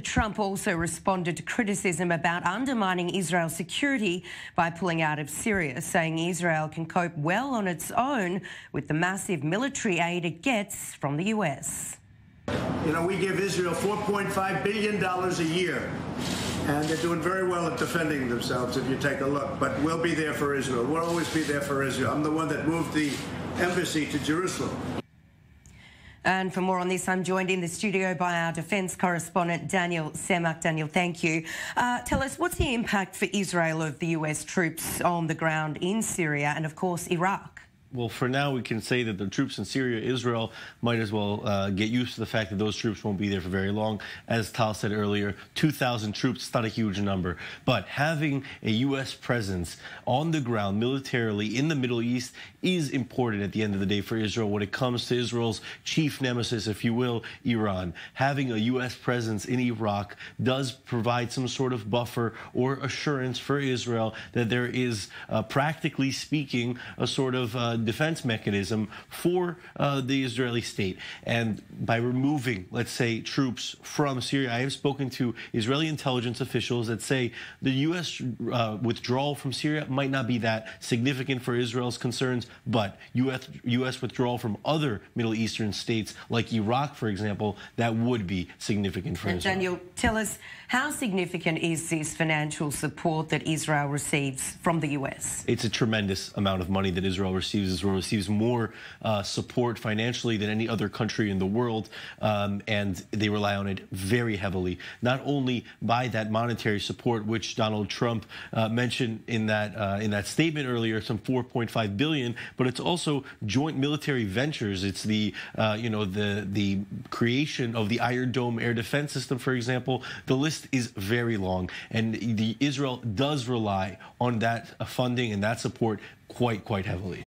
Trump also responded to criticism about undermining Israel's security by pulling out of Syria, saying Israel can cope well on its own with the massive military aid it gets from the US. You know, we give Israel $4.5 billion a year, and they're doing very well at defending themselves if you take a look. But we'll be there for Israel. We'll always be there for Israel. I'm the one that moved the embassy to Jerusalem. And for more on this, I'm joined in the studio by our defence correspondent, Daniel Tsemach. Daniel, thank you. Tell us, what's the impact for Israel of the US troops on the ground in Syria and, of course, Iraq? Well, for now, we can say that the troops in Syria, Israel, might as well get used to the fact that those troops won't be there for very long. As Tal said earlier, 2,000 troops, it's not a huge number. But having a U.S. presence on the ground militarily in the Middle East is important at the end of the day for Israel when it comes to Israel's chief nemesis, if you will, Iran. Having a U.S. presence in Iraq does provide some sort of buffer or assurance for Israel that there is, practically speaking, a sort of defense mechanism for the Israeli state. And by removing, let's say, troops from Syria, I have spoken to Israeli intelligence officials that say the U.S. Withdrawal from Syria might not be that significant for Israel's concerns, but U.S. withdrawal from other Middle Eastern states like Iraq, for example, that would be significant for Israel. Daniel, tell us, how significant is this financial support that Israel receives from the U.S.? It's a tremendous amount of money that Israel receives. Israel receives more support financially than any other country in the world, and they rely on it very heavily, not only by that monetary support, which Donald Trump mentioned in that statement earlier, some $4.5 billion, but it's also joint military ventures. It's the the creation of the Iron Dome air defense system, for example. The list is very long, and Israel does rely on that funding and that support quite heavily.